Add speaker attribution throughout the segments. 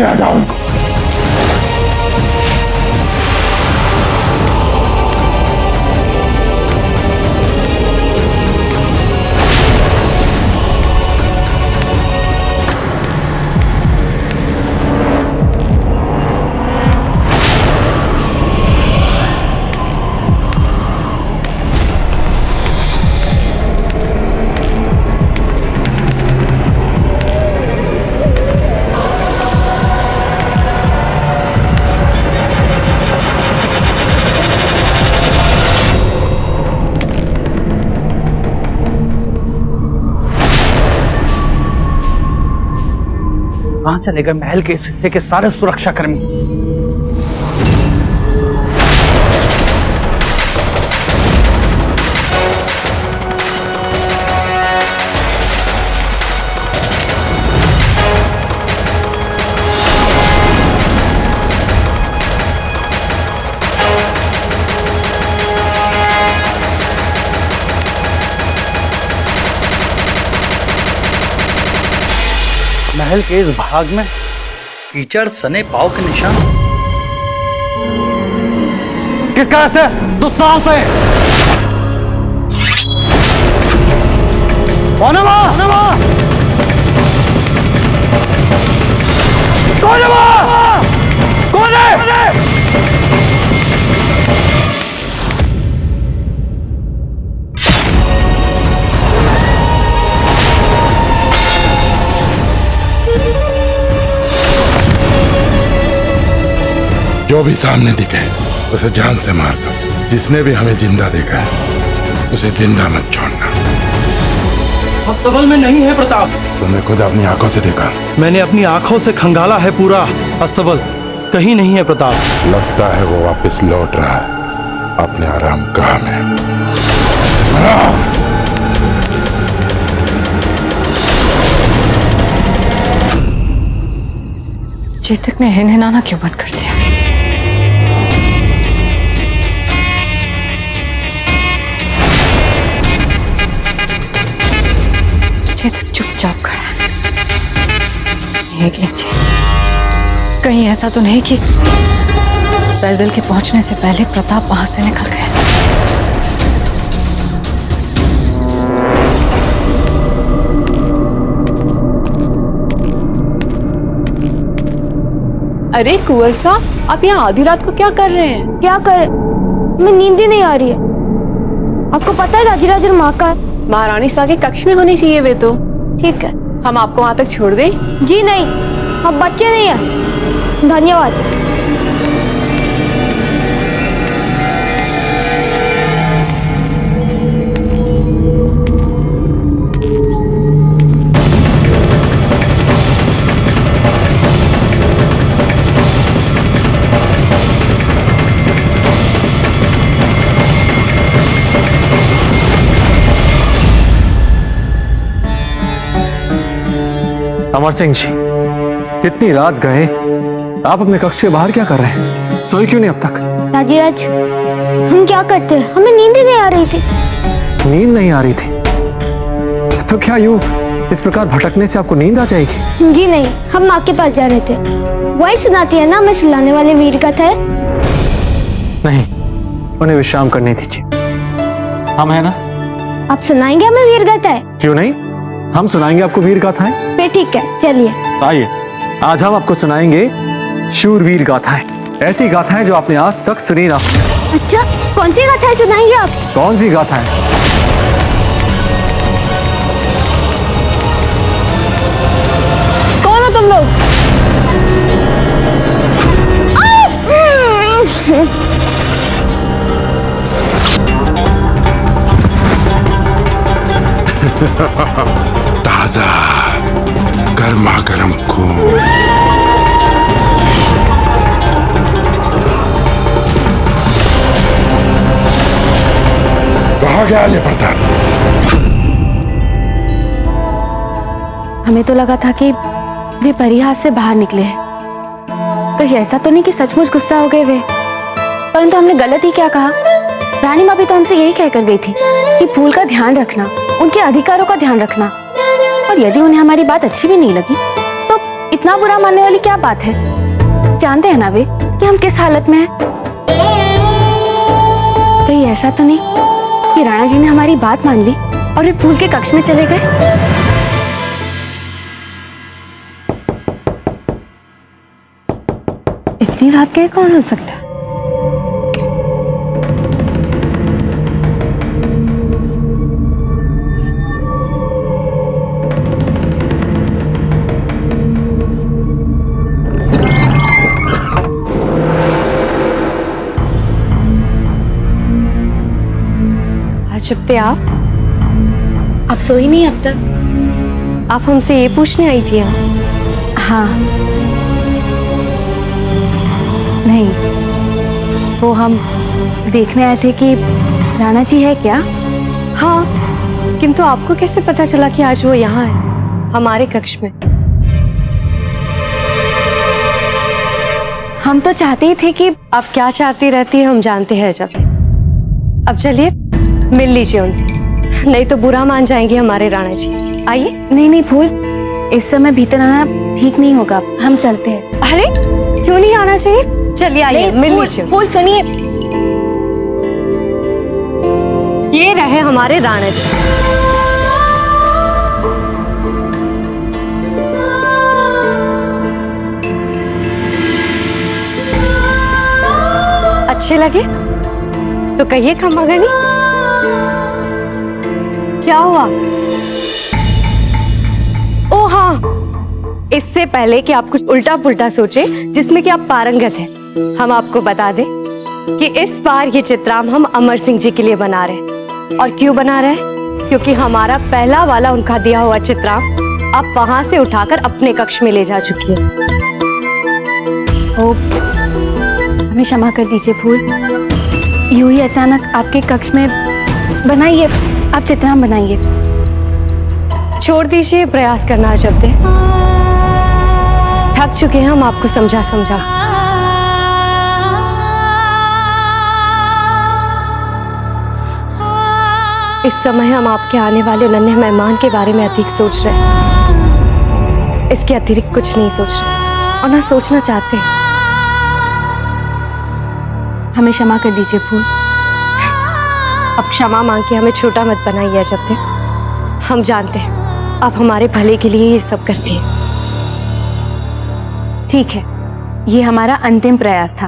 Speaker 1: सामने आ जाओ उनको।
Speaker 2: कहां चले गए महल के इस हिस्से के सारे सुरक्षाकर्मी? महल के इस भाग में कीचड़ सने पाव के निशान। किसका ऐसे दुस्साहस है? कौन है वहां? कौन है वहां? कौन है?
Speaker 1: जो भी सामने दिखे उसे जान से मार दो। जिसने भी हमें जिंदा देखा है उसे जिंदा मत छोड़ना।
Speaker 3: अस्तबल में नहीं है प्रताप।
Speaker 1: तुमने खुद अपनी आंखों से देखा?
Speaker 3: मैंने अपनी आंखों से खंगाला है पूरा अस्तबल, कहीं नहीं है प्रताप।
Speaker 1: लगता है वो वापस लौट रहा है अपने आराम गाह में।
Speaker 4: चेतक ने हिनहिनाना क्यों बंद कर दिया? चेतक चुपचाप खड़ा है। एक लीजिए, कहीं ऐसा तो नहीं कि फैजल के पहुंचने से पहले प्रताप वहां से निकल गए?
Speaker 5: अरे कुंवर साहब, आप यहाँ आधी रात को क्या कर रहे हैं?
Speaker 6: क्या करे, हमें नींद ही नहीं आ रही है। आपको पता है राजराजन माँ का
Speaker 5: महारानी सा के कक्ष में होनी चाहिए वे तो।
Speaker 6: ठीक है,
Speaker 5: हम आपको वहाँ तक छोड़ दें?
Speaker 6: जी नहीं, हम बच्चे नहीं हैं। धन्यवाद।
Speaker 3: अमर सिंह जी, कितनी रात गए, आप अपने कक्ष के बाहर क्या कर रहे हैं? सोए क्यों नहीं अब तक?
Speaker 6: राजीराज, हम क्या करते, हमें नींद ही नहीं आ रही थी।
Speaker 3: नींद नहीं आ रही थी तो क्या यूं इस प्रकार भटकने से आपको नींद आ जाएगी?
Speaker 6: जी नहीं, हम माँ के पास जा रहे थे। वही सुनाती है ना हमें सुलाने वाले वीर कथा है।
Speaker 3: नहीं, उन्हें विश्राम करने दीजिए, हम है ना।
Speaker 6: आप सुनाएंगे हमें वीर कथा है?
Speaker 3: क्यों नहीं, हम सुनाएंगे आपको वीर गाथाएं।
Speaker 6: फिर ठीक है, चलिए।
Speaker 3: आइए, आज हम आपको सुनाएंगे शूरवीर गाथाएं, ऐसी गाथाएं जो आपने आज तक सुनी ना।
Speaker 6: अच्छा, कौन सी गाथाएं सुनाएंगे आप?
Speaker 3: कौन सी गाथाएं?
Speaker 6: कौन हो तुम लोग?
Speaker 1: ताजा गर्मा गर्म खून। कहाँ गया ये प्रताप?
Speaker 4: हमें तो लगा था कि वे परिहास से बाहर निकले हैं। कहीं ऐसा तो नहीं कि सचमुच गुस्सा हो गए वे? परंतु हमने गलत ही क्या कहा? रानी माँ भी तो हमसे यही कहकर गई थी कि फूल का ध्यान रखना, उनके अधिकारों का ध्यान रखना, और यदि उन्हें हमारी बात अच्छी भी नहीं लगी तो इतना बुरा मानने वाली क्या बात है? जानते हैं ना वे कि हम किस हालत में हैं। कहीं ऐसा तो नहीं कि राणा जी ने हमारी बात मान ली और वे फूल के कक्ष में चले गए?
Speaker 6: इतनी रात के कौन हो सकता है?
Speaker 5: चुप थे आप
Speaker 4: सोई नहीं अब तक?
Speaker 5: आप हमसे ये पूछने आई थी?
Speaker 4: हाँ। नहीं, वो हम देखने आए थे कि राणा जी है क्या।
Speaker 5: हाँ, किंतु आपको कैसे पता चला कि आज वो यहाँ है हमारे कक्ष में?
Speaker 4: हम तो चाहते ही थे कि
Speaker 5: आप क्या चाहती रहती है हम जानते हैं जब। अब चलिए मिल लीजिए उनसे, नहीं तो बुरा मान जाएंगे हमारे राणा जी। आइए।
Speaker 4: नहीं नहीं फूल, इस समय भीतर आना ठीक नहीं होगा, हम चलते हैं।
Speaker 5: अरे क्यों नहीं आना चाहिए? चलिए आइए मिल लीजिए।
Speaker 4: फूल सुनिए,
Speaker 5: ये रहे हमारे राणा जी। अच्छे लगे तो कहिए खम्मागनी। क्या हुआ? ओ हाँ, इससे पहले कि आप कुछ उल्टा पुल्टा सोचे जिसमें कि आप पारंगत हैं, हम आपको बता दें कि इस बार ये चित्राम हम अमर सिंह जी के लिए बना रहे हैं। और क्यों बना रहे हैं? क्योंकि हमारा पहला वाला उनका दिया हुआ चित्राम आप वहां से उठाकर अपने कक्ष में ले जा चुकी है।
Speaker 4: ओ, हमें क्षमा कर दीजिए फूल, यूं ही अचानक आपके कक्ष में बनाइए, आप चित्राम बनाइए।
Speaker 5: छोड़ दीजिए प्रयास करना जब दे, थक चुके हैं हम आपको समझा समझा। इस समय हम आपके आने वाले नन्हे मेहमान के बारे में अधिक सोच रहे हैं, इसके अतिरिक्त कुछ नहीं सोच रहे और ना सोचना चाहते।
Speaker 4: हमें क्षमा कर दीजिए फूल।
Speaker 5: अब क्षमा मांग के हमें छोटा मत बनाइए जब तक। हम जानते हैं आप हमारे भले के लिए ये सब करती हैं।
Speaker 4: ठीक है, ये हमारा अंतिम प्रयास था,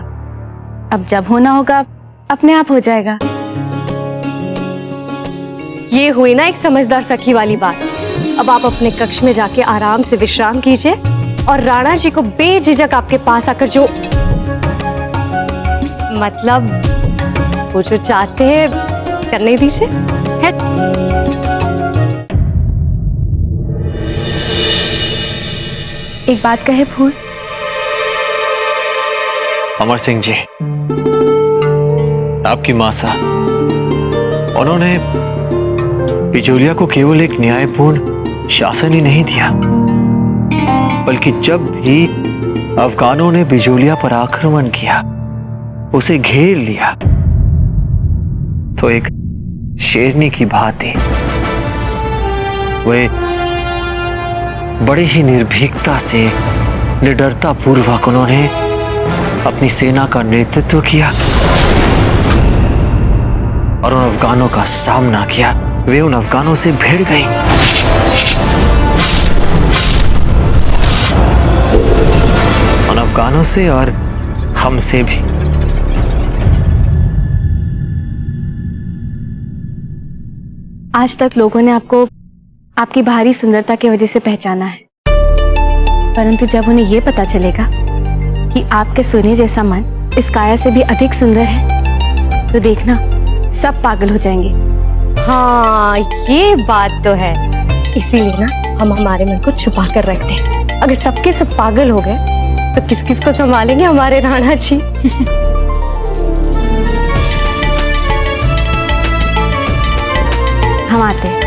Speaker 4: अब जब होना होगा अपने आप हो जाएगा।
Speaker 5: ये हुई ना एक समझदार सखी वाली बात। अब आप अपने कक्ष में जाके आराम से विश्राम कीजिए और राणा जी को बेझिझक आपके पास आकर जो मतलब वो जो चाहते हैं करने दीजिए।
Speaker 4: एक बात कहे फूल।
Speaker 7: अमर सिंह जी, आपकी मां सा, उन्होंने बिजोलिया को केवल एक न्यायपूर्ण शासन ही नहीं दिया, बल्कि जब भी अफगानों ने बिजोलिया पर आक्रमण किया, उसे घेर लिया, तो एक शेरनी की भांति वे बड़ी ही निर्भीकता से, निडरता पूर्वक उन्होंने अपनी सेना का नेतृत्व किया और उन अफगानों का सामना किया। वे उन अफगानों से भिड़ गई। उन अफगानों से और हमसे भी।
Speaker 4: आज तक लोगों ने आपको आपकी भारी सुंदरता की वजह से पहचाना है, परंतु जब उन्हें यह पता चलेगा कि आपके सोने जैसा मन इस काया से भी अधिक सुंदर है, तो देखना सब पागल हो जाएंगे।
Speaker 5: हाँ, ये बात तो है। इसीलिए ना हम हमारे मन को छुपा कर रखते हैं। अगर सबके सब पागल हो गए तो किस किस को संभालेंगे हमारे राणा जी।
Speaker 4: हम आते हैं।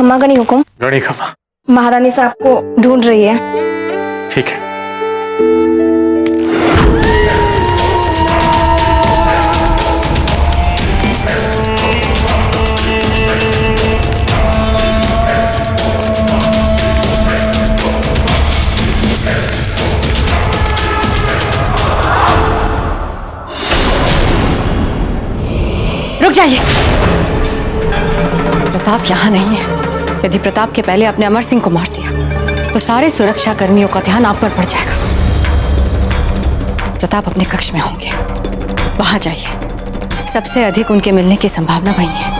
Speaker 6: खम्मा गणी हुकुम,
Speaker 7: गणी खमा।
Speaker 6: महारानी साहब को ढूंढ रही है।
Speaker 7: ठीक है।
Speaker 5: रुक जाइए। प्रताप यहाँ नहीं है। यदि प्रताप के पहले आपने अमर सिंह को मार दिया तो सारे सुरक्षा कर्मियों का ध्यान आप पर पड़ जाएगा। प्रताप अपने कक्ष में होंगे, वहां जाइए। सबसे अधिक उनके मिलने की संभावना वही है।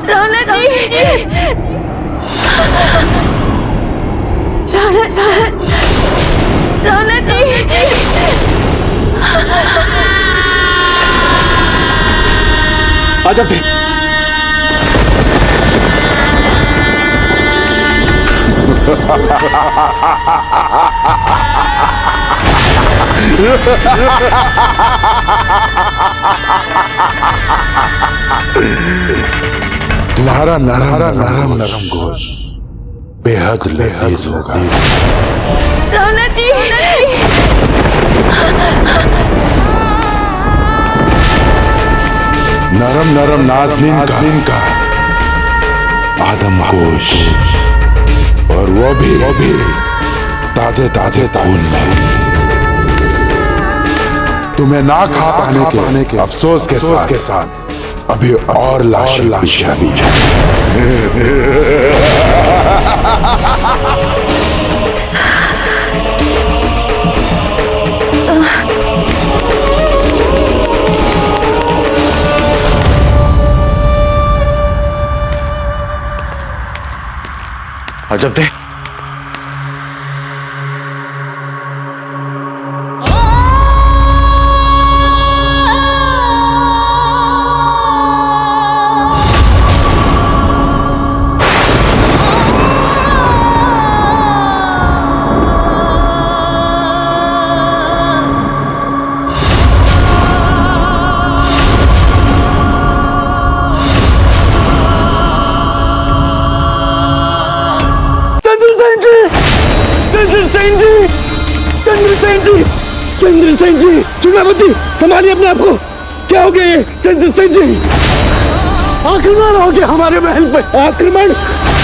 Speaker 4: राणा जी, राणा जी,
Speaker 7: आ जाते।
Speaker 1: तुम्हारा नरम गोश बेहद लजीज होगा।
Speaker 4: राणा जी,
Speaker 1: नरम नाज़नीन का आदम गोश, और वो भी ताजे खून में। तुम्हें ना खा पाने के अफसोस के साथ अभी और लाश शादी।
Speaker 7: अजब थे।
Speaker 3: सेनापति जी, संभालिए अपने आप को। क्या हो गया ये? चंद्र सेन जी, आक्रमण हो गया हमारे महल पे। आक्रमण?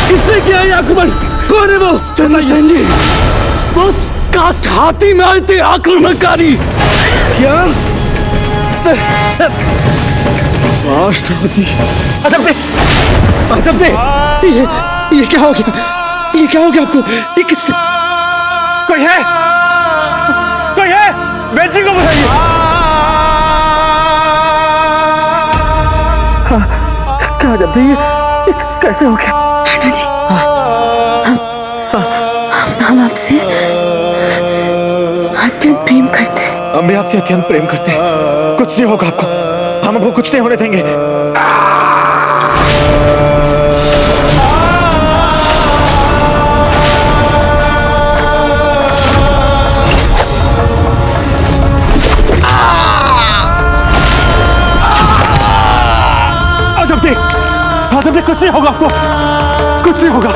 Speaker 3: किसने किया ये आक्रमण? कौन है वो? चंद्र सेन जी, वो कास्ट हाथी में आए थे आक्रमणकारी। क्या? कास्ट हाथी? अजब दे, ये क्या हो गया? ये क्या हो गया आपको? ये किस? कोई है? कोई है? वेजी को बुलाइए। क्या जब ये कैसे हो गया?
Speaker 4: राणा जी, हम आपसे अत्यंत प्रेम करते हैं।
Speaker 7: हम भी आपसे अत्यंत प्रेम करते हैं। कुछ नहीं होगा आपको, हम आपको कुछ नहीं होने देंगे। जब तक कुछ नहीं होगा आपको, कुछ नहीं होगा।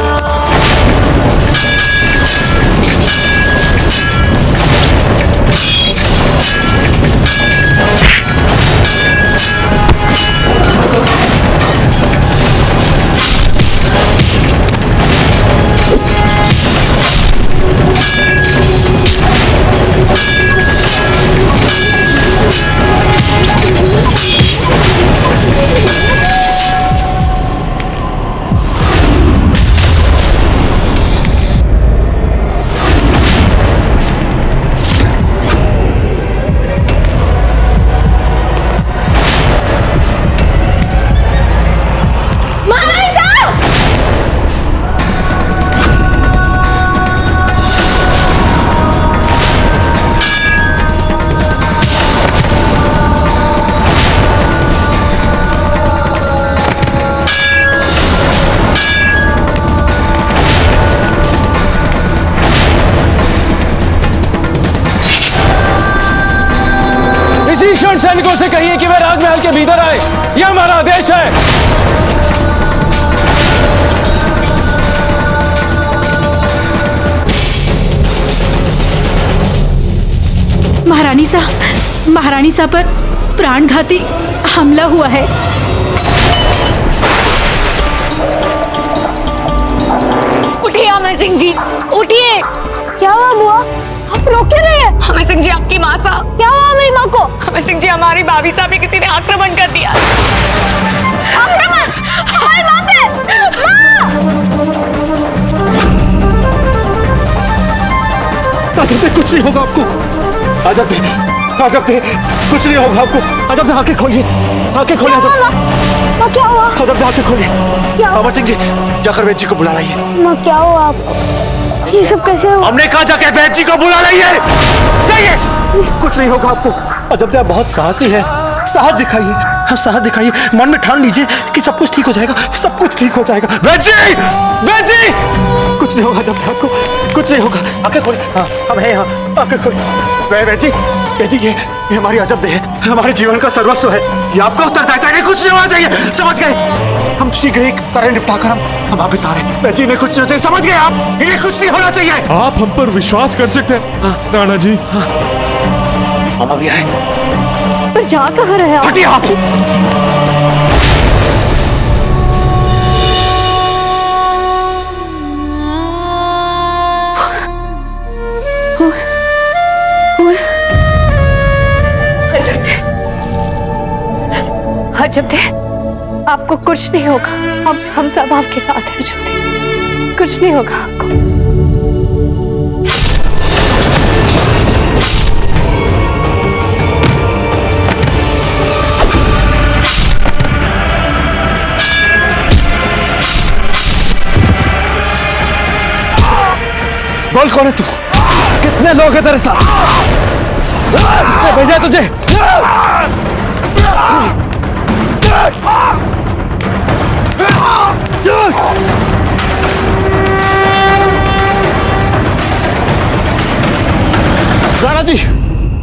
Speaker 3: सैनिकों से कहिए कि वे राजमहल के भीतर आए, यह हमारा आदेश है।
Speaker 8: महारानी सा पर प्राणघाती हमला हुआ है।
Speaker 5: उठिए अमर सिंह जी, उठिए।
Speaker 6: क्या हुआ बुआ? आप रो क्यों रहे हैं?
Speaker 5: अमर सिंह जी, आपकी माँ साहब।
Speaker 6: क्या हुआ मेरी माँ को?
Speaker 5: अमर सिंह जी, हमारी भाभी साहब पे किसी ने आक्रमण कर दिया।
Speaker 6: आक्रमण? हमारी माँ पे? माँ!
Speaker 3: अजब दे, कुछ नहीं होगा आपको। अजब दे, कुछ नहीं होगा आपको। अजब दे, आंखें खोलिए, आंखें खोलिए।
Speaker 6: माँ क्या हुआ?
Speaker 3: अजब दे, आंखें खोलिए।
Speaker 6: क्या?
Speaker 3: अमर सिंह जी, जाकर वैद जी को बुला लाइए।
Speaker 6: माँ क्या हुआ आपको? ये सब कैसे हुआ?
Speaker 3: हमने कहा जाके वैद जी को बुला लाइए। जाइए। कुछ नहीं होगा आपको। अजब दे, आप बहुत साहसी है। साहस दिखाइए, हाँ साहस दिखाइए। मन में ठान लीजिए कि सब कुछ ठीक हो जाएगा, सब कुछ ठीक हो जाएगा। वैद जी, वैद जी, कुछ नहीं होगा। जब तक आपको कुछ नहीं होगा। आंखें खोलिए। हाँ, हम हैं यहाँ। आंखें खोलिए। वैद जी, ये हमारी अजब दे है, हमारे जीवन का सर्वस्व है। ये आपका उत्तरदायित्व है। कुछ नहीं होना चाहिए, समझ गए? हम शीघ्र ही कार्य निपटा कर हम वापस आ रहे हैं। वैद जी ने कुछ नहीं होना चाहिए, समझ गए आप? इन्हें कुछ नहीं होना चाहिए।
Speaker 9: आप हम पर विश्वास कर सकते हैं राणा जी।
Speaker 3: हम अभी आए।
Speaker 6: पर जा कहाँ रहे आप?
Speaker 3: हटिए आप।
Speaker 5: अजब दे, आपको कुछ नहीं होगा। हम सब आपके साथ हैं अजब दे, कुछ नहीं होगा आपको।
Speaker 3: बोल कौन है तू? कितने लोग हैं तेरे साथ? किसने भेजा है तुझे? राणा जी,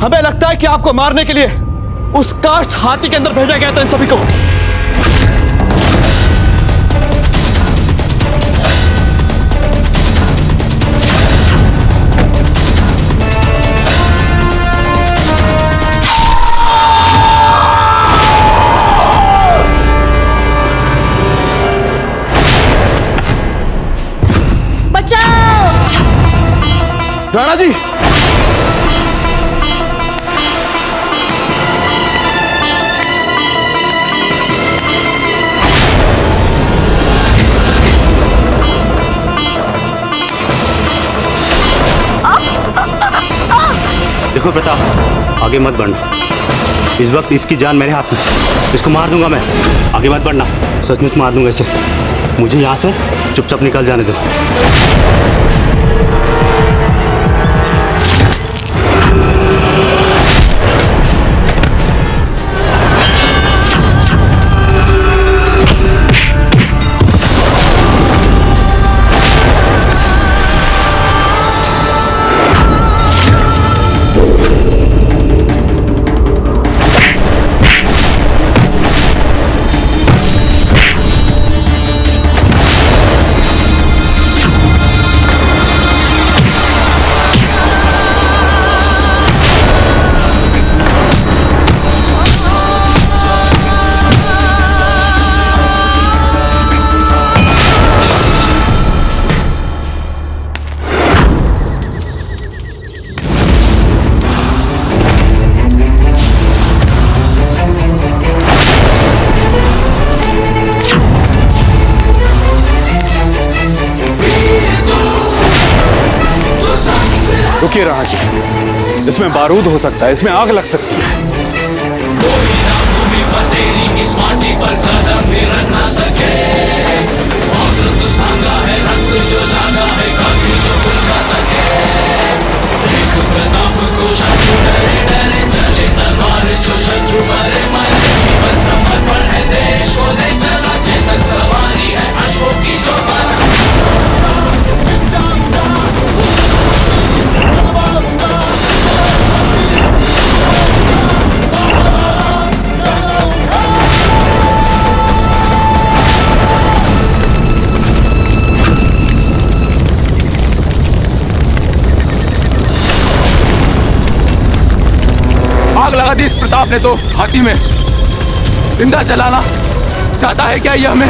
Speaker 3: हमें लगता है कि आपको मारने के लिए उस काष्ठ हाथी के अंदर भेजा गया था इन सभी को। राणा जी,
Speaker 10: देखो प्रताप, आगे मत बढ़ना। इस वक्त इसकी जान मेरे हाथ में, इसको मार दूंगा मैं। आगे मत बढ़ना, सचमुच मार दूंगा इसे। मुझे यहाँ से चुपचाप निकल जाने दो।
Speaker 3: रुकिए राणा जी, इसमें बारूद हो सकता है, इसमें आग लग सकती है।
Speaker 11: आग लगा दी इस प्रताप ने तो हाथी में। जिंदा जलाना चाहता है क्या ये हमें?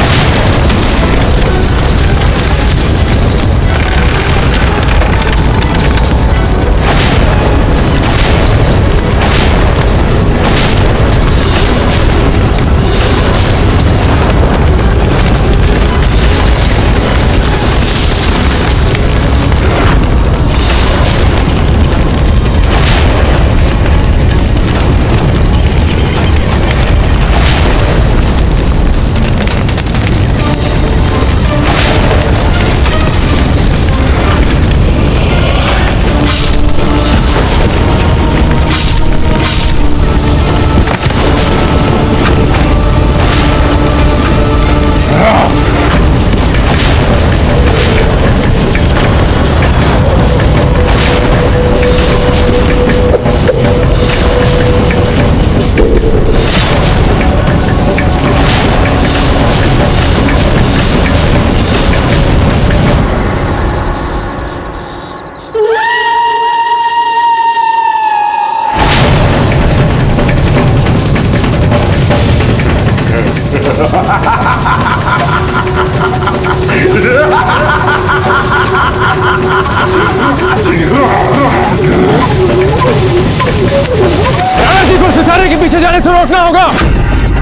Speaker 9: राणा जी को सितारे के पीछे जाने से रोकना होगा।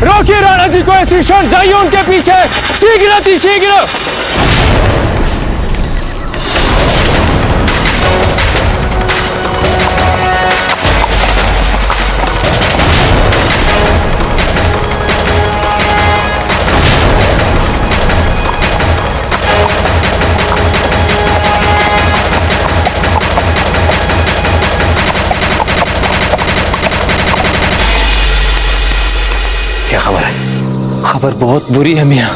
Speaker 9: रोकिए राणा जी को, ऐसी शर्त, जाइए उनके पीछे शीघ्र शीघ्र।
Speaker 7: क्या खबर है? खबर बहुत बुरी है मियाँ।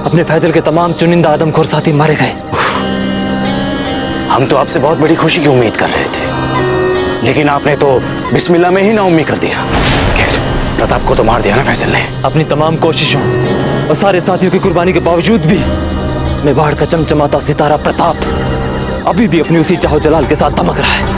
Speaker 7: अपने फैजल के तमाम चुनिंदा आदमखोर साथी मारे गए।
Speaker 10: हम तो आपसे बहुत बड़ी खुशी की उम्मीद कर रहे थे, लेकिन आपने तो बिस्मिल्लाह में ही नाउम्मीद कर दिया। खैर, प्रताप को तो मार दिया ना फैजल ने।
Speaker 7: अपनी तमाम कोशिशों और सारे साथियों की कुर्बानी के बावजूद भी मेवाड़ का चमचमाता सितारा प्रताप अभी भी अपनी उसी चाहो जलाल के साथ दमक रहा है।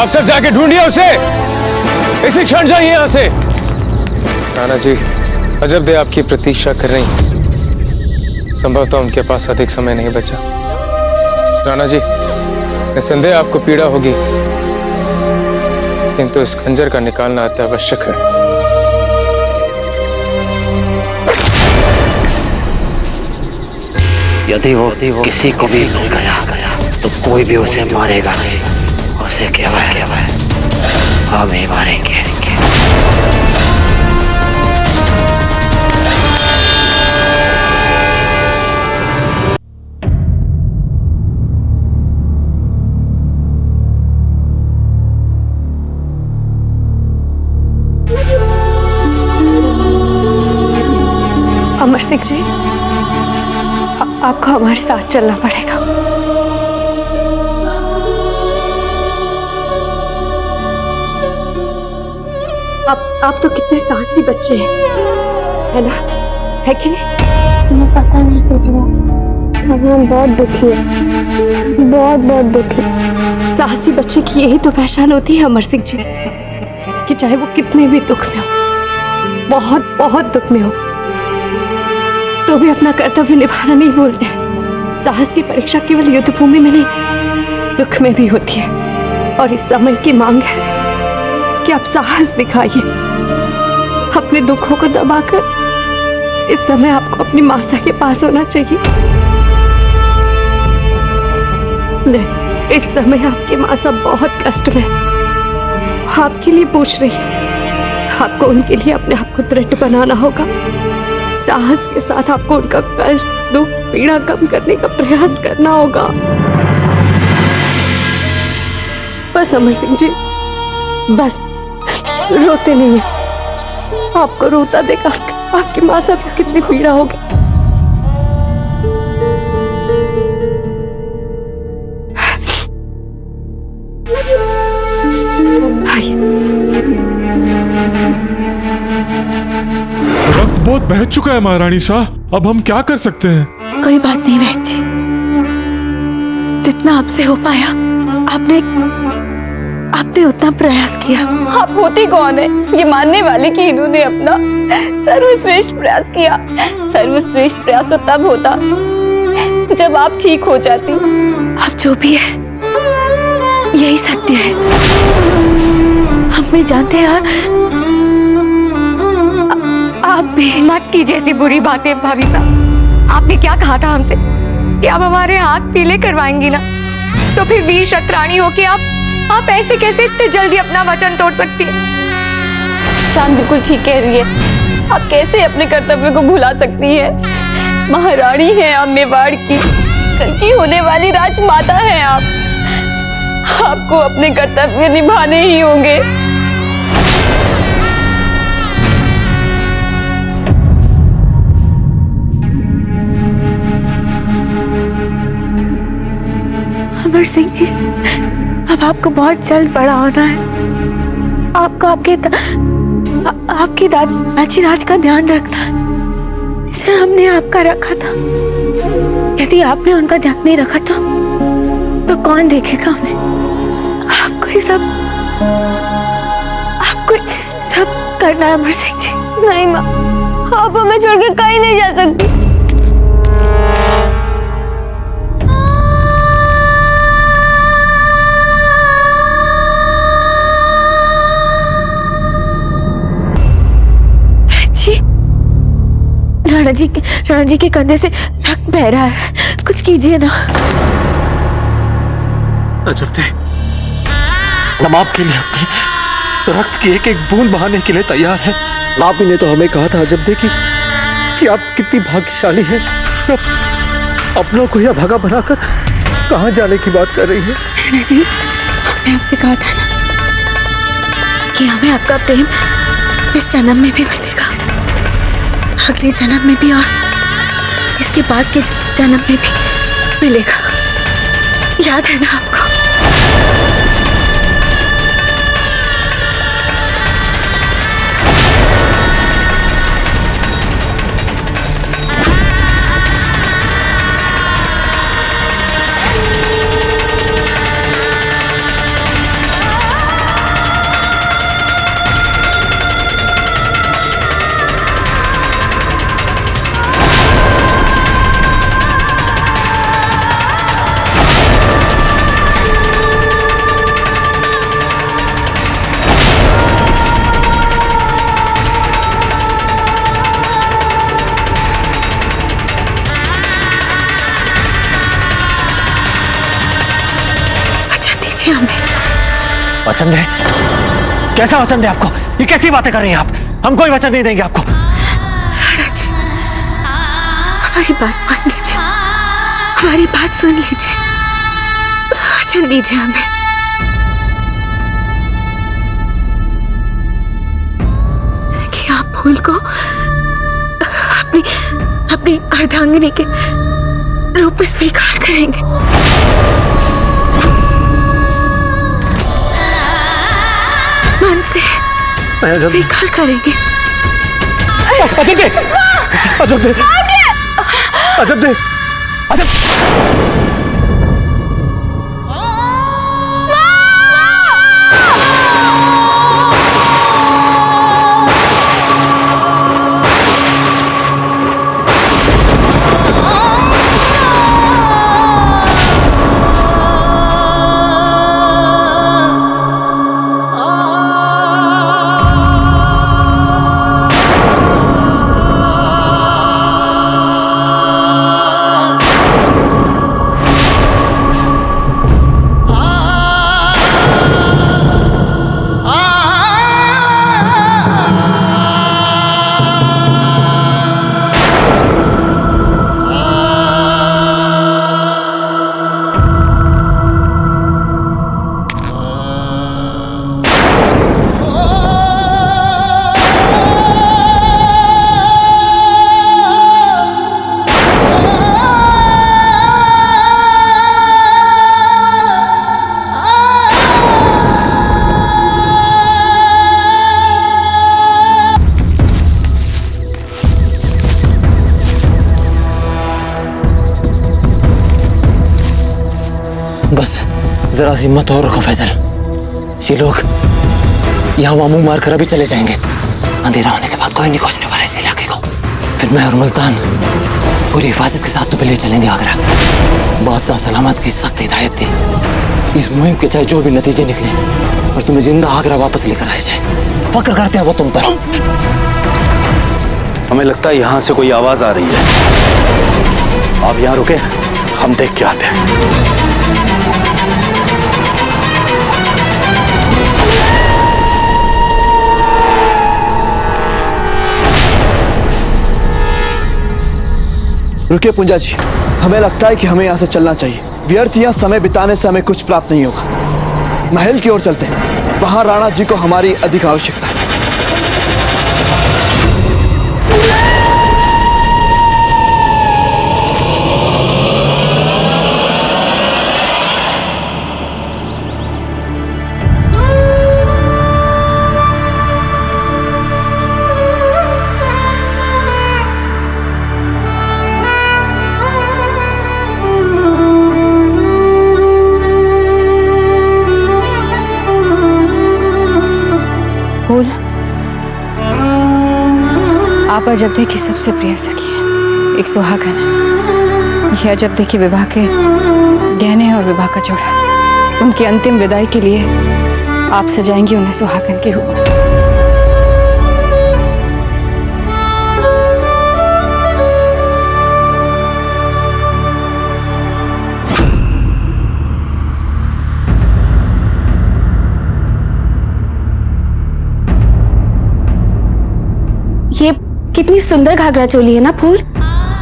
Speaker 9: आप सब जाके ढूंढिए उसे, इसी क्षण जाइए यहाँ से। राणा जी, अजब दे आपकी प्रतीक्षा कर रही हैं। संभवतः उनके पास अधिक समय नहीं बचा। राणा जी, निसंदेह आपको पीड़ा होगी, किंतु इस खंजर का निकालना अति आवश्यक है।
Speaker 7: यदि वो किसी को भी मिल गया तो कोई भी उसे मारेगा नहीं, उसे केवल हम ही मारेंगे।
Speaker 5: अमर सिंह जी, आपको हमारे साथ चलना पड़ेगा। आप तो कितने साहसी बच्चे हैं, है ना? है कि नहीं?
Speaker 6: तुम्हें पता नहीं सुटिया, अब हम बहुत दुखी है, बहुत दुखी।
Speaker 5: साहसी बच्चे की यही तो पहचान होती है अमर सिंह जी, कि चाहे वो कितने भी दुख में हो, बहुत दुख में हो, तो भी अपना कर्तव्य निभाना नहीं भूलते हैं। साहस की परीक्षा केवल युद्ध भूमि में नहीं, दुख में भी होती है। और इस समय की मांग है कि आप साहस दिखाइए, अपने दुखों को दबाकर। इस समय आपको अपनी मासा के पास होना चाहिए। नहीं, इस समय आपकी मासा बहुत कष्ट में आपके लिए पूछ रही है। आपको उनके लिए अपने आप को दृढ़ बनाना होगा। साहस के साथ आपको उनका कष्ट, दुख, पीड़ा कम करने का प्रयास करना होगा। बस अमर सिंह जी, बस रोते नहीं है। आपको रोता देखा आपकी माँ साहब को कितनी पीड़ा होगी।
Speaker 12: वक्त बहुत बह चुका है महारानी साहब, अब हम क्या कर सकते हैं?
Speaker 8: कोई बात नहीं बहन जी, जितना आपसे हो पाया आपने उतना प्रयास किया।
Speaker 4: आप होती कौन है ये मानने वाले कि इन्होंने अपना सर्वश्रेष्ठ प्रयास किया। सर्वश्रेष्ठ प्रयास तो तब होता जब आप ठीक हो जाती।
Speaker 8: आप जो भी है यही सत्य है, हम भी जानते हैं। आप भी
Speaker 5: मत कीजिए ऐसी बुरी बातें भाभी साहब। आपने क्या कहा था हमसे कि आप हमारे हाथ पीले करवाएंगी ना, तो फिर वीर शतरानी होके आप ऐसे कैसे इतने जल्दी अपना वचन तोड़ सकती है?
Speaker 4: चांद बिल्कुल ठीक कह रही है। आप कैसे अपने कर्तव्य को भुला सकती है? महारानी है आप मेवाड़ की, कल की होने वाली राजमाता हैं आप। आपको अपने कर्तव्य निभाने ही होंगे।
Speaker 8: अमर सिंह जी, अब आपको बहुत जल्द बड़ा होना है। आपको आपके दादाजी राज का ध्यान रखना है, जिसे हमने आपका रखा था। यदि आपने उनका ध्यान नहीं रखा तो कौन देखेगा उन्हें? आपको ही सब करना है अमर सिंह जी।
Speaker 6: नहीं माँ, आप हमें छोड़ के कहीं नहीं जा सकती।
Speaker 8: राणा जी के कंधे से रक्त बह रहा है, कुछ कीजिए ना।
Speaker 3: अजब दे, हम आपके लिए अपने रक्त की एक एक बूंद बहाने के लिए तैयार हैं। आप ही ने तो हमें कहा था अजब दे कि आप कितनी भाग्यशाली हैं, अपनों को यह भगा बनाकर कहां जाने की बात कर रही है।
Speaker 8: राणा जी, मैंने आपसे कहा था ना कि हमें आपका प्रेम इस जन्म में भी मिलेगा, अगले जन्म में भी, और इसके बाद के जन्म में भी मिलेगा। याद है ना आपको?
Speaker 7: वचन दे? कैसा वचन दे आपको? ये कैसी बातें कर रही हैं आप? हम कोई वचन नहीं देंगे आपको।
Speaker 8: राणा जी, हमारी बात मान लीजिए, हमारी बात सुन लीजिए, वचन दीजिए हमें। कि आप फूल को अपनी अपनी अर्धांगिनी के रूप में स्वीकार करेंगे। मन से स्वीकार करेंगे।
Speaker 3: अजब दे, अजब दे, अजब दे, अजब।
Speaker 7: बस जरा सी हिम्मत और रखो फैजल। ये लोग यहाँ वहाँ मुंह मार कर अभी चले जाएंगे। अंधेरा होने के बाद कोई नहीं खोजने वाला इस इलाके को। फिर मैं और मुल्तान पूरी हिफाजत के साथ तुम्हें ले चलेंगे आगरा। बादशाह सलामत की सख्त हिदायत थी, इस मुहिम के चाहे जो भी नतीजे निकले और तुम्हें जिंदा आगरा वापस लेकर आया जाए। फक्र करते हैं वो तुम पर।
Speaker 10: हमें लगता है यहाँ से कोई आवाज आ रही है। आप यहाँ रुके, हम देख के आते हैं।
Speaker 3: रुकिए पूंजा जी, हमें लगता है कि हमें यहाँ से चलना चाहिए। व्यर्थ यहाँ समय बिताने से हमें कुछ प्राप्त नहीं होगा। महल की ओर चलते हैं, वहां राणा जी को हमारी अधिक आवश्यकता है।
Speaker 5: आप अजब की सबसे प्रिय सखी है, एक सुहागन है। यह अजब की विवाह के गहने और विवाह का जोड़ा, उनकी अंतिम विदाई के लिए आप सजाएंगी उन्हें सुहागन के रूप में।
Speaker 4: ये कितनी सुंदर घाघरा चोली है ना फूल।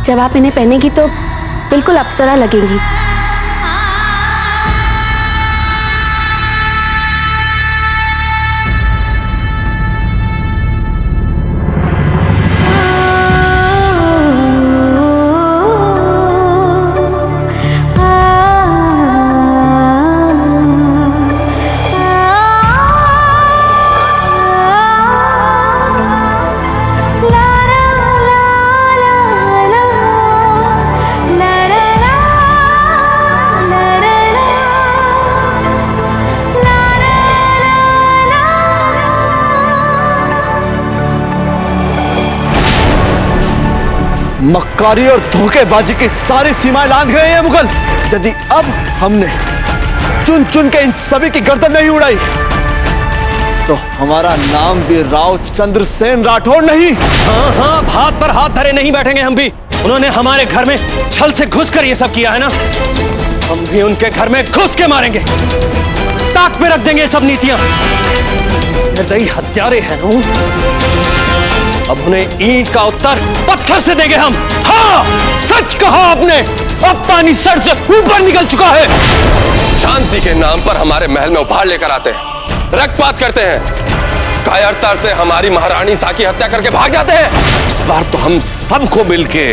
Speaker 4: जब आप इन्हें पहनेगी तो बिल्कुल अप्सरा लगेंगी।
Speaker 3: मक्कारी और धोखेबाजी की सारी सीमाएं लांघ गए हैं मुगल। यदि अब हमने चुन चुन के इन सभी की गर्दन नहीं उड़ाई तो हमारा नाम भी राव चंद्रसेन राठौड़ नहीं।
Speaker 7: हाँ हाँ, हाथ पर हाथ धरे नहीं बैठेंगे हम भी। उन्होंने हमारे घर में छल से घुस कर ये सब किया है ना, हम भी उनके घर में घुस के मारेंगे।
Speaker 3: ताक पे रख देंगे सब नीतियां। निर्दयी हत्यारे हैं नू, अब उन्हें ईंट का उत्तर पत्थर से देंगे हम। हाँ, सच कहा आपने, अब पानी सर से ऊपर निकल चुका है।
Speaker 13: शांति के नाम पर हमारे महल में उपहार लेकर आते हैं, रक्तपात करते हैं, कायरता से हमारी महारानी सा की हत्या करके भाग जाते हैं। इस बार तो हम सबको मिलके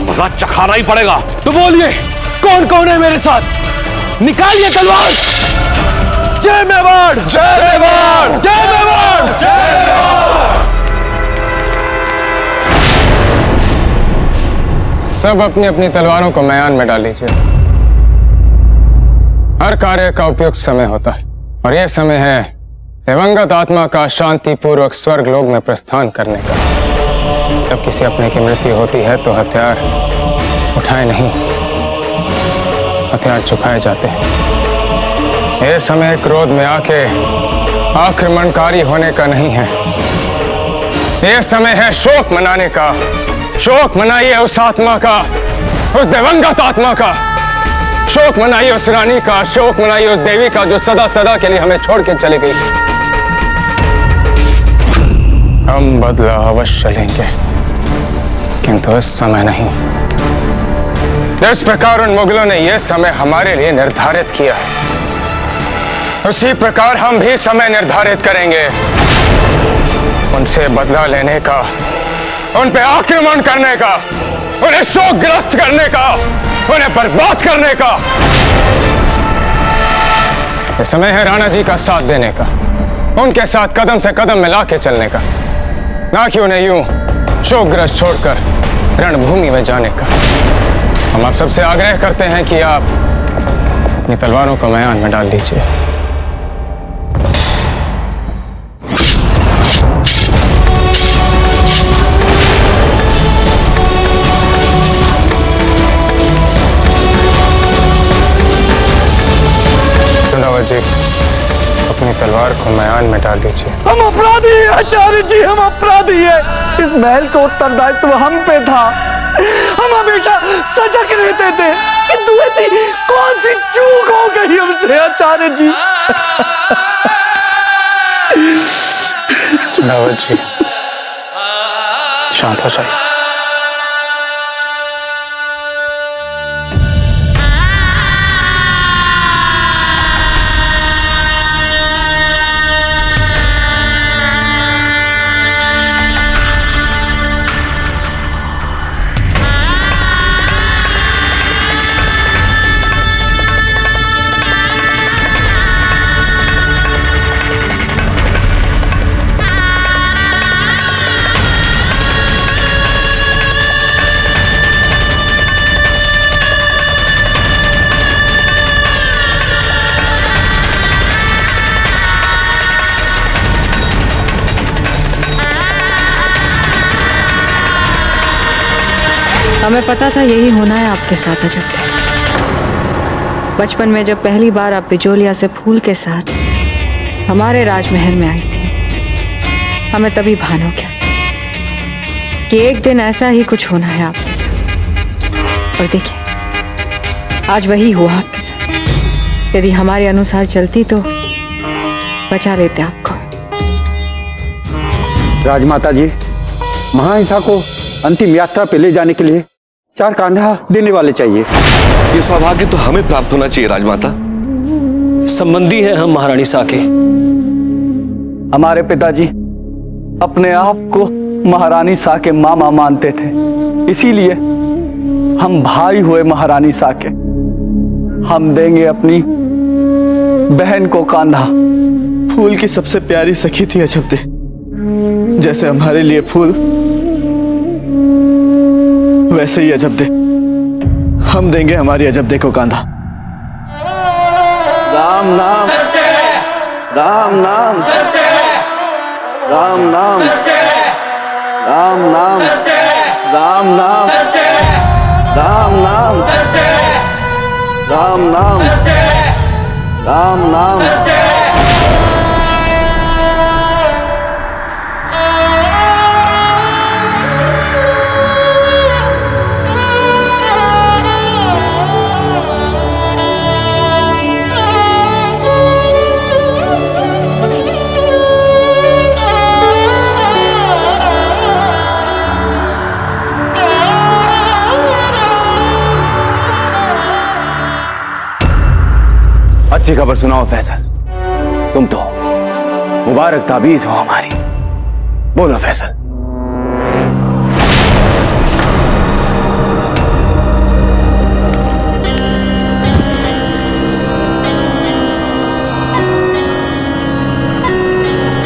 Speaker 13: मजा चखाना ही पड़ेगा।
Speaker 9: तो बोलिए कौन कौन है मेरे साथ, निकालिए तलवार।
Speaker 3: जय मेवाड़,
Speaker 13: जय मेवाड़,
Speaker 3: जय मेवाड़, जय मेवाड़।
Speaker 9: सब अपनी अपनी तलवारों को मैदान में डाल लीजिए। हर कार्य का उपयुक्त समय होता है और यह समय है दिवंगत आत्मा का शांतिपूर्वक स्वर्ग लोक में प्रस्थान करने का। जब किसी अपने की मृत्यु होती है तो हथियार उठाए नहीं, हथियार चुकाए जाते हैं। यह समय क्रोध में आके आक्रमणकारी होने का नहीं है, यह समय है शोक मनाने का। शोक मनाइए उस आत्मा का, उस दिवंगत आत्मा का। शोक मनाइए उस रानी का, शोक मनाइए उस देवी का जो सदा सदा के लिए हमें छोड़ के चली गई। हम बदला अवश्य लेंगे, किंतु इस समय नहीं। जिस प्रकार उन मुगलों ने यह समय हमारे लिए निर्धारित किया है, उसी प्रकार हम भी समय निर्धारित करेंगे। उनसे बदला लेने का, उन पे आक्रमण करने का, उन्हें शोकग्रस्त करने का, उन्हें बर्बाद करने का। यह समय है राणा जी का साथ देने का, उनके साथ कदम से कदम मिला के चलने का, ना कि उन्हें यूं शोकग्रस्त छोड़कर रणभूमि में जाने का। हम आप सबसे आग्रह करते हैं कि आप अपनी तलवारों को मैदान में डाल दीजिए। जी, अपनी तलवार को मैदान में डाल दीजिए।
Speaker 3: हम अपराधी हैं आचार्य जी, हम अपराधी हैं। इस महल का उत्तरदायित्व हम पे था। हम हमेशा सजग रहते थे, किंतु ऐसी कौन सी चूक हो गई हमसे आचार्य जी।
Speaker 9: चुनावत जी, शांत हो जाइए।
Speaker 14: हमें पता था यही होना है आपके साथ अजब थे। बचपन में जब पहली बार आप बिजोलिया से फूल के साथ हमारे राजमहल में आई थी, हमें तभी भान हो गया कि एक दिन ऐसा ही कुछ होना है आपके साथ। और देखिए, आज वही हुआ आपके साथ। यदि हमारे अनुसार चलती तो बचा लेते आपको।
Speaker 15: राजमाता जी, महाहिंसा को अंतिम यात्रा पे ले जाने के लिए 4 कांधा देने वाले चाहिए।
Speaker 13: ये सौभाग्य तो हमें प्राप्त होना चाहिए राजमाता।
Speaker 3: संबंधी हैं हम महारानी सा के। हमारे पिताजी अपने आप को महारानी सा के मामा मानते थे, इसीलिए हम भाई हुए महारानी सा के। हम देंगे अपनी बहन को कांधा।
Speaker 16: फूल की सबसे प्यारी सखी थी अजबदे, जैसे हमारे लिए फूल वैसे ही अजबदे। हम देंगे हमारी अजबदे को कांधा। राम नाम, राम नाम, राम नाम, राम नाम, राम नाम, राम नाम, राम नाम, राम नाम।
Speaker 7: अच्छी खबर सुनाओ फैसल। तुम तो मुबारक ताबीज हो हमारी। बोलो फैसल।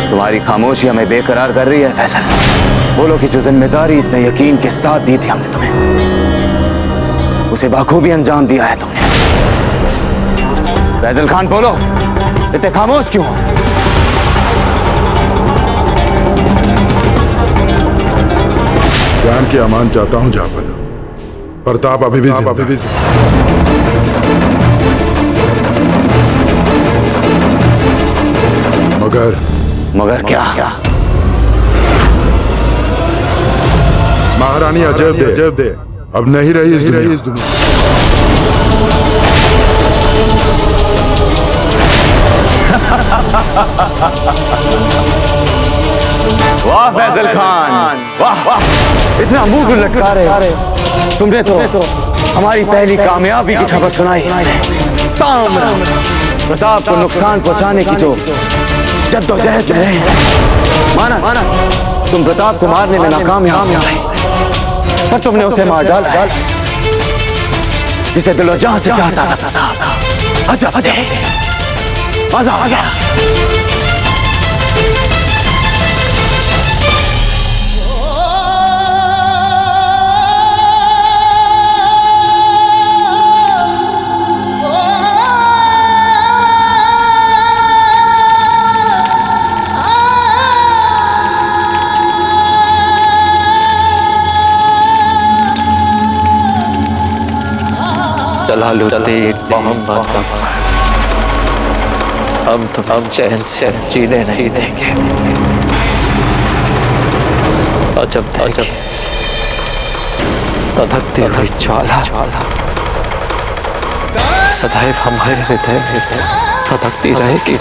Speaker 7: तुम्हारी खामोशी हमें बेकरार कर रही है फैसल। बोलो कि जो जिम्मेदारी इतने यकीन के साथ दी थी हमने तुम्हें, उसे बखूबी अंजाम दिया है तुमने। फैजल खान बोलो, इतने खामोश क्यों हो?
Speaker 1: जान की अमान चाहता हूं जाबल। प्रताप अभी भी जिंदा है।
Speaker 7: मगर क्या?
Speaker 1: महारानी अजब दे अब नहीं रही इस दुनिया।
Speaker 7: वाह फैजल खान, वाह वाह, इतना मुंह लटका रहे हो। तुमने तो हमारी पहली कामयाबी की खबर सुनाई। प्रताप को नुकसान पहुंचाने की जो जद्दोजहद में रहे, माना तुम प्रताप को मारने में नाकामयाब हुए, पर तुमने उसे मार डाला जिसे दिलो जान से चाहता था प्रताप। अजब थे, मजा आ गया। मोहम्मद हम चैन से जीने नहीं देंगे। अजब तधकती हुई ज्वाला सदैव हमारे हृदय में तधकती रहेगी।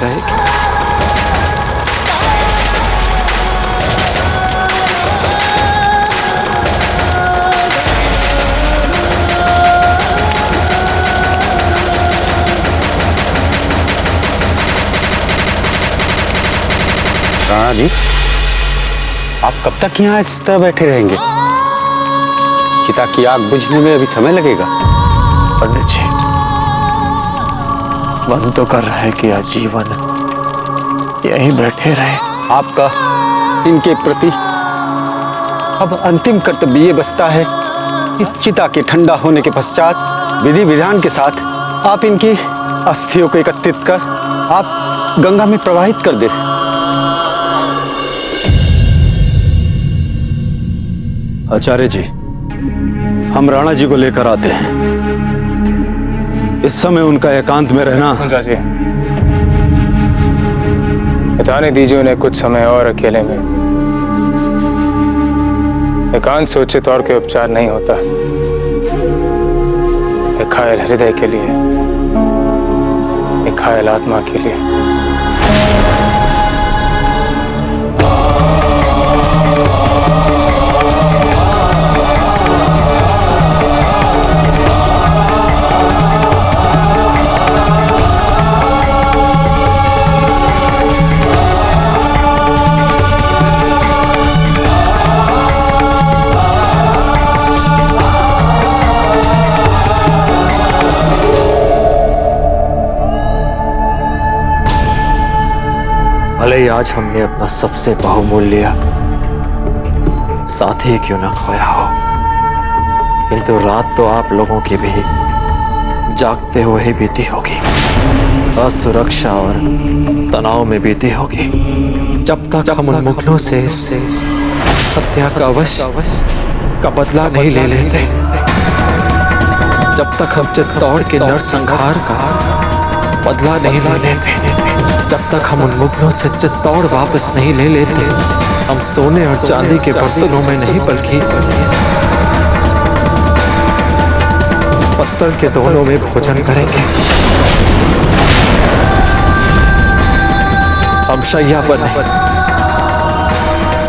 Speaker 15: राणा जी, आप कब तक यहाँ इस तरह बैठे रहेंगे? चिता की आग बुझने में अभी समय लगेगा।
Speaker 7: पंडित जी, मन तो कर रहा है कि आजीवन यहीं बैठे रहे।
Speaker 15: आपका इनके प्रति अब अंतिम कर्तव्य ये बचता है कि चिता के ठंडा होने के पश्चात विधि विधान के साथ आप इनकी अस्थियों को एकत्रित कर आप गंगा में प्रवाहित कर दे। आचार्य जी, हम राणा जी को लेकर आते हैं। इस समय उनका एकांत में रहना।
Speaker 9: जी, बताने दीजिए उन्हें कुछ समय और अकेले में। एकांत से उचित और कोई उपचार नहीं होता। एक घायल हृदय के लिए, एक घायल आत्मा के लिए।
Speaker 7: भले ही आज हमने अपना सबसे बहुमूल्य साथी क्यों ना खोया हो, किंतु रात तो आप लोगों की भी जागते हुए ही बीती होगी, असुरक्षा और तनाव में बीती होगी। जब तक हम उन मुगलों से हत्या का अवश्य का बदला नहीं ले लेते, जब तक हम चित्तौड़ के नरसंहार का बदला नहीं ले लेते, जब तक हम उन मुगलों से चित्तौड़ वापस नहीं ले लेते, हम सोने और चांदी के बर्तनों में नहीं बल्कि पत्थर के दोनों में भोजन करेंगे। हम शैया पर नहीं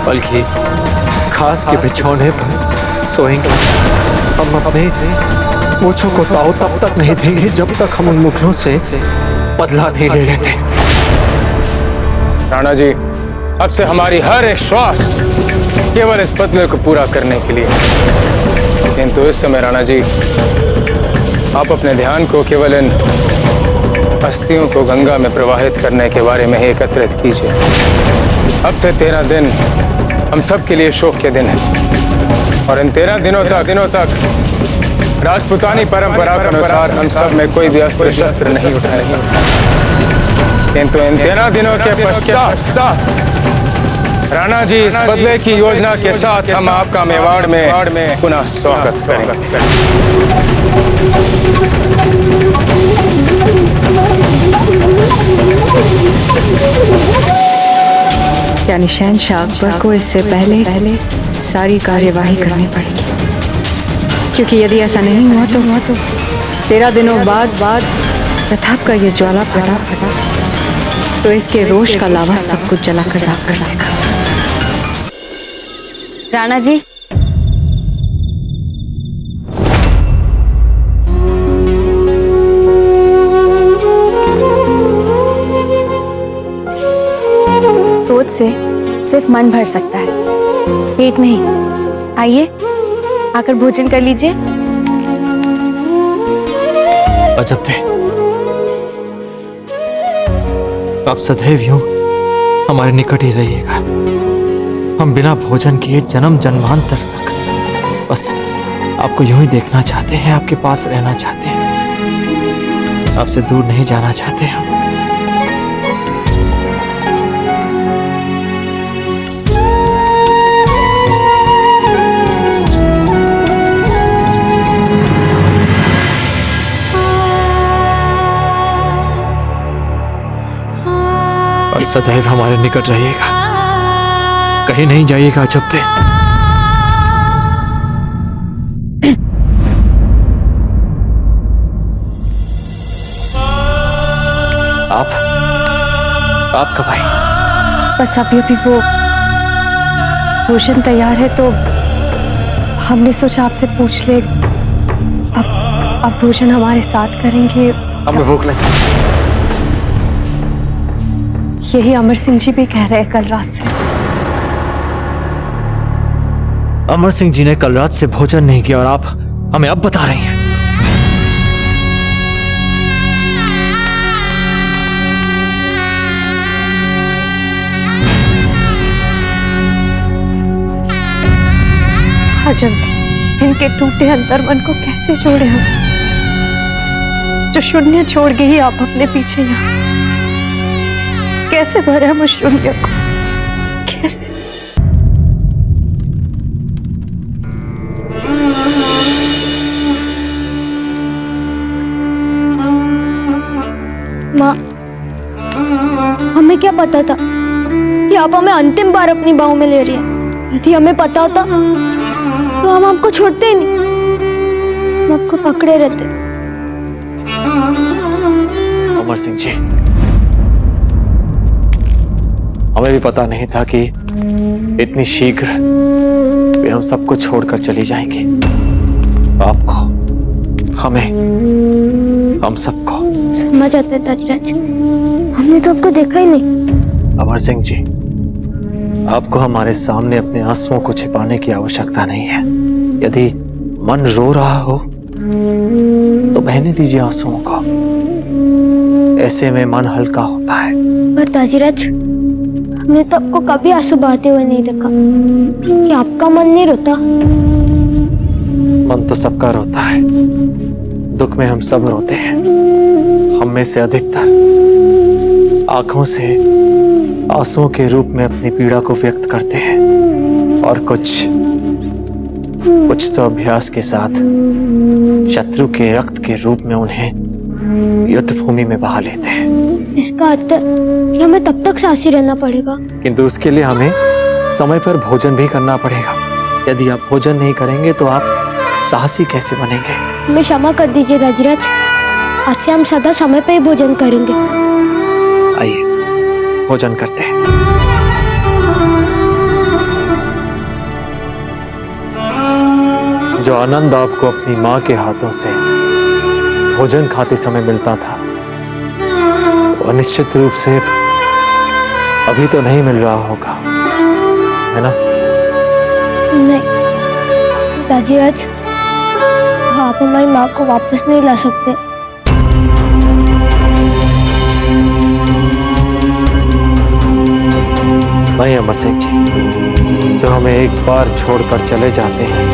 Speaker 7: बल्कि घास के बिछौने पर सोएंगे। हम अपने मूंछों को ताव तब तक नहीं देंगे जब तक हम उन मुगलों से बदला नहीं ले रहे थे।
Speaker 9: राणा जी, अब से हमारी हर एक श्वास केवल इस बदले को पूरा करने के लिए। किंतु इस समय राणा जी, आप अपने ध्यान को केवल इन अस्थियों को गंगा में प्रवाहित करने के बारे में ही एकत्रित कीजिए। अब से 13 दिन हम सब के लिए शोक के दिन हैं और इन 13 दिनों तक राजपूतानी परंपरा के अनुसार हम सब में कोई भी अस्त्र शस्त्र नहीं उठाएगा। किंतु इन 13 दिनों के पश्चात राणा जी, इस बदले की योजना के साथ हम आपका मेवाड़ में पुनः स्वागत करेंगे।
Speaker 14: यानी शहंशाह अकबर को इससे पहले सारी कार्यवाही करनी पड़ेगी, क्योंकि यदि ऐसा नहीं हुआ तो 13 दिनों बाद प्रताप का ये ज्वाला फटा तो इसके रोष का लावा सब कुछ जलाकर राख कर देगा।
Speaker 4: राणा जी, सोच से सिर्फ मन भर सकता है, पेट नहीं। आइए, आकर भोजन कर लीजिए।
Speaker 7: अजब थे, आप सदैव यूं हमारे निकट ही रहिएगा। हम बिना भोजन किए जन्म जन्मांतर तक बस आपको यूं ही देखना चाहते हैं, आपके पास रहना चाहते हैं, आपसे दूर नहीं जाना चाहते हम। और सदैव हमारे निकट रहिएगा, कहीं नहीं जाइएगा अजब थे। आप कब आई?
Speaker 5: बस अभी वो भोजन तैयार है तो हमने सोचा आपसे पूछ ले। अब भोजन हमारे साथ करेंगे।
Speaker 7: हमें भूख लगी।
Speaker 5: यही अमर सिंह जी भी कह रहे हैं कल रात से।
Speaker 7: अमर सिंह जी ने कल रात से भोजन नहीं किया और आप हमें अब बता रही हैं।
Speaker 5: अजब इनके टूटे अंतर्मन को कैसे जोड़े हम, जो शून्य छोड़ के ही आप अपने पीछे यहाँ कैसे भरे हम उस शून्य को, कैसे?
Speaker 6: माँ, हमें क्या पता था कि आप हमें अंतिम बार अपनी बाहों में ले रही हैं। यदि हमें पता होता तो हम आपको छोड़ते ही नहीं, हम आपको पकड़े रहते।
Speaker 7: अमर सिंह जी, हमें भी पता नहीं था कि इतनी शीघ्र वे हम सबको छोड़कर चली जाएंगी। आपको, हमें, हम सबको।
Speaker 6: समझ आते हैं ताजराज, हमने तो आपको देखा ही नहीं।
Speaker 7: अमर सिंह जी, आपको हमारे सामने अपने आंसुओं को छिपाने की आवश्यकता नहीं है। यदि मन रो रहा हो तो बहने दीजिए आंसुओं को, ऐसे में मन हल्का होता है।
Speaker 6: पर ताजराज, हमने तो आपको कभी आंसू बहाते हुए नहीं देखा। कि आपका मन नहीं रोता?
Speaker 7: मन तो सबका रोता है, दुख में हम सब रोते हैं। हम में से अधिकतर आंखों से आंसुओं के रूप में अपनी पीड़ा को व्यक्त करते हैं और कुछ तो अभ्यास के साथ शत्रु के रक्त के रूप में उन्हें युद्ध भूमि में बहा लेते हैं।
Speaker 6: इसका अर्थ कि हमें तब तक साहसी रहना पड़ेगा।
Speaker 7: किंतु उसके लिए हमें समय पर भोजन भी करना पड़ेगा। यदि आप भोजन नहीं करेंगे तो आप साहसी कैसे बनेंगे?
Speaker 6: हमें क्षमा कर दीजिए राजराज, आज से हम सदा समय पर ही भोजन करेंगे।
Speaker 7: आइए भोजन करते हैं। जो आनंद आपको अपनी माँ के हाथों से भोजन खाते समय मिलता था, निश्चित रूप से अभी तो नहीं मिल रहा होगा, है ना?
Speaker 6: नहीं दाजीराज, आप हमारी माँ को वापस नहीं ला सकते।
Speaker 7: नहीं अमर सिंह जी, जो हमें एक बार छोड़कर चले जाते हैं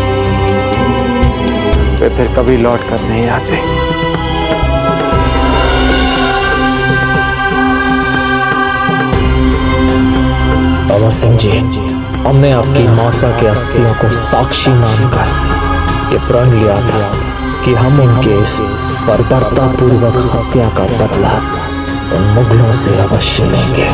Speaker 7: वे फिर कभी लौट कर नहीं आते।
Speaker 17: अमर सिंह जी, हमने आपकी मौसा के अस्थियों को साक्षी मानकर ये प्रण लिया था कि हम उनके इस बर्बरतापूर्वक हत्या का बदला उन मुगलों से अवश्य लेंगे।